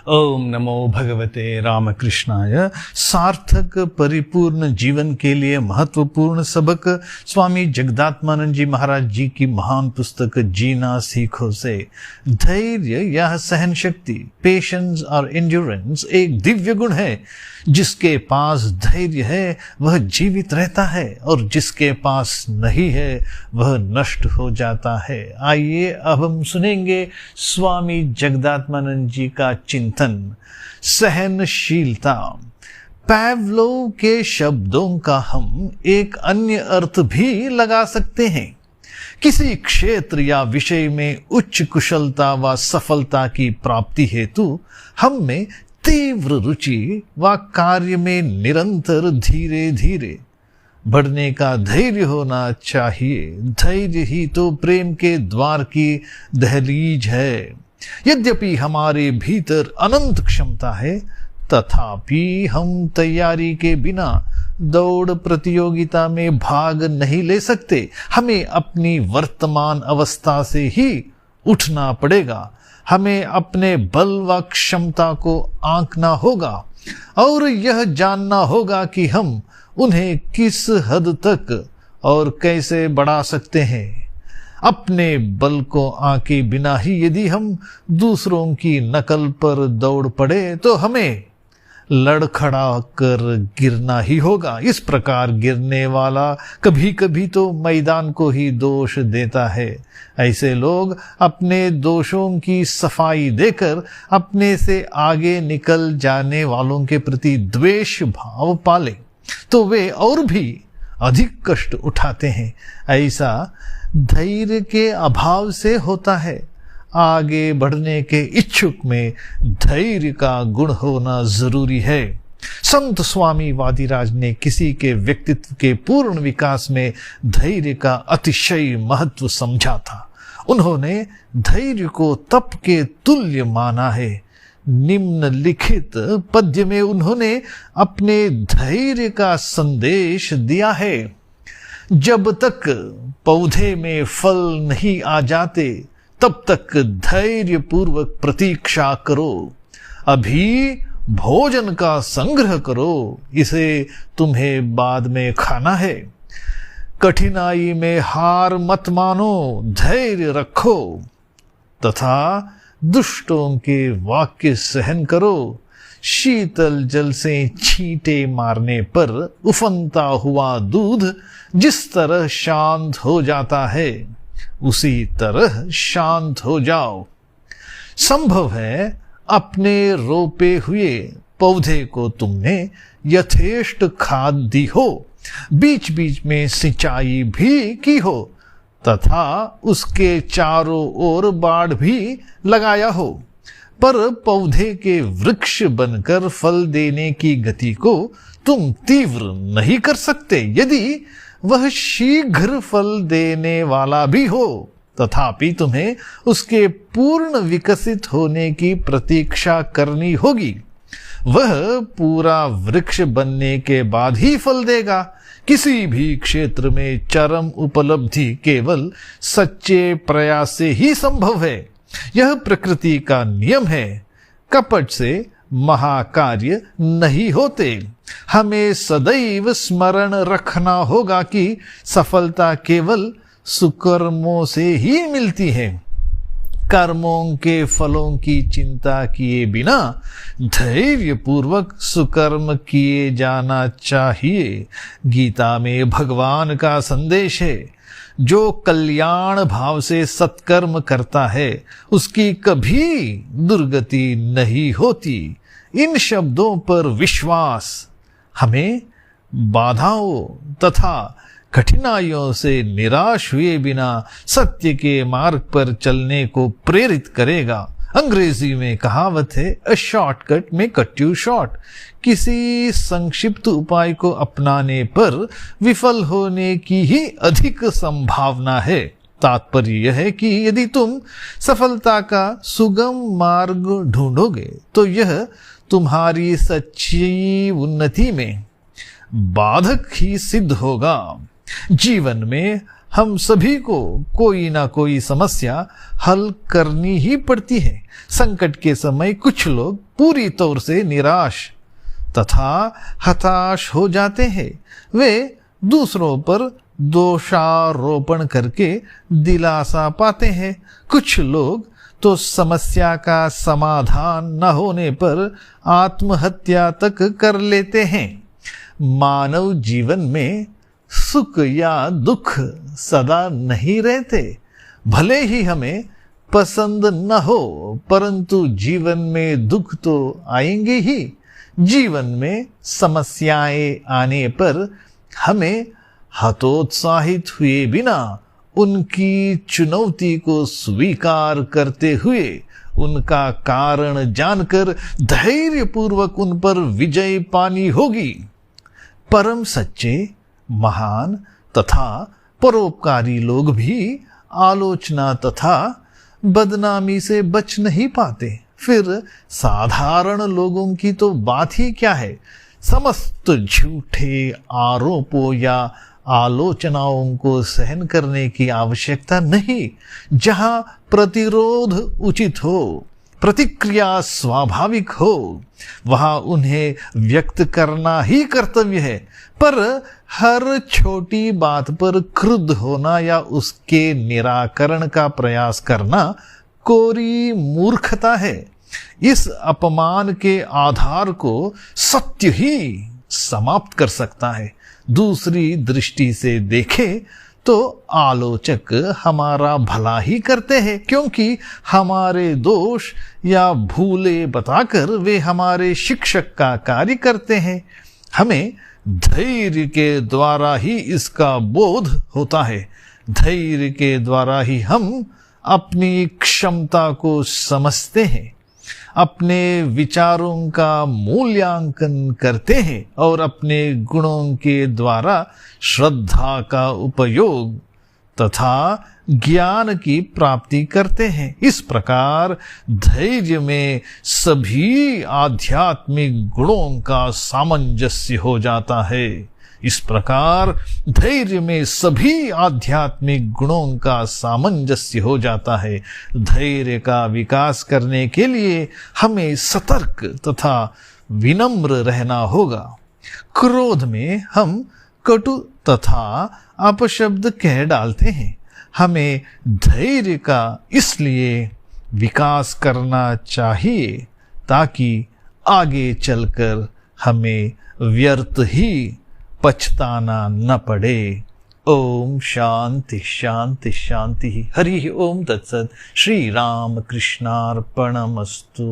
ओम नमो भगवते रामकृष्णाय। सार्थक परिपूर्ण जीवन के लिए महत्वपूर्ण सबक स्वामी जगदात्मानंद जी महाराज जी की महान पुस्तक जीना सीखो से। धैर्य या सहन शक्ति, पेशेंस और एंड्योरेंस एक दिव्य गुण है। जिसके पास धैर्य है वह जीवित रहता है और जिसके पास नहीं है वह नष्ट हो जाता है। आइए अब हम सुनेंगे स्वामी जगदात्मानंद जी का चिंतन। सहनशीलता। पावलोव के शब्दों का हम एक अन्य अर्थ भी लगा सकते हैं। किसी क्षेत्र या विषय में उच्च कुशलता व सफलता की प्राप्ति हेतु हम में तीव्र रुचि व कार्य में निरंतर धीरे धीरे बढ़ने का धैर्य होना चाहिए। धैर्य ही तो प्रेम के द्वार की दहलीज है। यद्यपि हमारे भीतर अनंत क्षमता है, तथापि हम तैयारी के बिना दौड़ प्रतियोगिता में भाग नहीं ले सकते। हमें अपनी वर्तमान अवस्था से ही उठना पड़ेगा। हमें अपने बल व क्षमता को आंकना होगा और यह जानना होगा कि हम उन्हें किस हद तक और कैसे बढ़ा सकते हैं। अपने बल को आंके बिना ही यदि हम दूसरों की नकल पर दौड़ पड़े तो हमें लड़खड़ा कर गिरना ही होगा। इस प्रकार गिरने वाला कभी कभी तो मैदान को ही दोष देता है। ऐसे लोग अपने दोषों की सफाई देकर अपने से आगे निकल जाने वालों के प्रति द्वेष भाव पाले तो वे और भी अधिक कष्ट उठाते हैं। ऐसा धैर्य के अभाव से होता है। आगे बढ़ने के इच्छुक में धैर्य का गुण होना जरूरी है। संत स्वामी वादिराज ने किसी के व्यक्तित्व के पूर्ण विकास में धैर्य का अतिशय महत्व समझा था। उन्होंने धैर्य को तप के तुल्य माना है। निम्नलिखित पद्य में उन्होंने अपने धैर्य का संदेश दिया है। जब तक पौधे में फल नहीं आ जाते तब तक धैर्य पूर्वक प्रतीक्षा करो। अभी भोजन का संग्रह करो, इसे तुम्हें बाद में खाना है। कठिनाई में हार मत मानो, धैर्य रखो तथा दुष्टों के वाक्य सहन करो। शीतल जल से छींटे मारने पर उफनता हुआ दूध जिस तरह शांत हो जाता है उसी तरह शांत हो जाओ। संभव है अपने रोपे हुए पौधे को तुमने यथेष्ट खाद दी हो, बीच बीच में सिंचाई भी की हो तथा उसके चारों ओर बाड़ भी लगाया हो, पर पौधे के वृक्ष बनकर फल देने की गति को तुम तीव्र नहीं कर सकते। यदि वह शीघ्र फल देने वाला भी हो तथापि तुम्हें उसके पूर्ण विकसित होने की प्रतीक्षा करनी होगी। वह पूरा वृक्ष बनने के बाद ही फल देगा। किसी भी क्षेत्र में चरम उपलब्धि केवल सच्चे प्रयास से ही संभव है। यह प्रकृति का नियम है। कपट से महाकार्य नहीं होते। हमें सदैव स्मरण रखना होगा कि सफलता केवल सुकर्मों से ही मिलती है। कर्मों के फलों की चिंता किए बिना धैर्य पूर्वक सुकर्म किए जाना चाहिए। गीता में भगवान का संदेश है, जो कल्याण भाव से सत्कर्म करता है उसकी कभी दुर्गति नहीं होती। इन शब्दों पर विश्वास हमें बाधाओं तथा कठिनाइयों से निराश हुए बिना सत्य के मार्ग पर चलने को प्रेरित करेगा। अंग्रेजी में कहावत है, अ शॉर्टकट में कट यू शॉर्ट। किसी संक्षिप्त उपाय को अपनाने पर विफल होने की ही अधिक संभावना है। तात्पर्य यह है कि यदि तुम सफलता का सुगम मार्ग ढूंढोगे तो यह तुम्हारी सच्ची उन्नति में बाधक ही सिद्ध होगा। जीवन में हम सभी को कोई ना कोई समस्या हल करनी ही पड़ती है। संकट के समय कुछ लोग पूरी तौर से निराश तथा हताश हो जाते हैं। वे दूसरों पर दोषारोपण करके दिलासा पाते हैं। कुछ लोग तो समस्या का समाधान न होने पर आत्महत्या तक कर लेते हैं। मानव जीवन में सुख या दुख सदा नहीं रहते। भले ही हमें पसंद न हो, परंतु जीवन में दुख तो आएंगे ही। जीवन में समस्याएं आने पर हमें हतोत्साहित हुए बिना उनकी चुनौती को स्वीकार करते हुए उनका कारण जानकर धैर्यपूर्वक उन पर विजय पानी होगी। परम सच्चे, महान तथा परोपकारी लोग भी आलोचना तथा बदनामी से बच नहीं पाते। फिर साधारण लोगों की तो बात ही क्या है। समस्त झूठे आरोपों या आलोचनाओं को सहन करने की आवश्यकता नहीं। जहां प्रतिरोध उचित हो, प्रतिक्रिया स्वाभाविक हो, वहां उन्हें व्यक्त करना ही कर्तव्य है। पर हर छोटी बात पर क्रुद्ध होना या उसके निराकरण का प्रयास करना कोरी मूर्खता है। इस अपमान के आधार को सत्य ही समाप्त कर सकता है। दूसरी दृष्टि से देखें तो आलोचक हमारा भला ही करते हैं, क्योंकि हमारे दोष या भूले बताकर वे हमारे शिक्षक का कार्य करते हैं। हमें धैर्य के द्वारा ही इसका बोध होता है। धैर्य के द्वारा ही हम अपनी क्षमता को समझते हैं, अपने विचारों का मूल्यांकन करते हैं और अपने गुणों के द्वारा श्रद्धा का उपयोग तथा ज्ञान की प्राप्ति करते हैं। इस प्रकार धैर्य में सभी आध्यात्मिक गुणों का सामंजस्य हो जाता है। इस प्रकार धैर्य में सभी आध्यात्मिक गुणों का सामंजस्य हो जाता है। धैर्य का विकास करने के लिए हमें सतर्क तथा विनम्र रहना होगा। क्रोध में हम कटु तथा अपशब्द कह डालते हैं। हमें धैर्य का इसलिए विकास करना चाहिए ताकि आगे चलकर हमें व्यर्थ ही पछताना न पड़े। ओम शांति शांति शांति। हरि ओम तत्सत। श्री राम कृष्णार्पणमस्तु।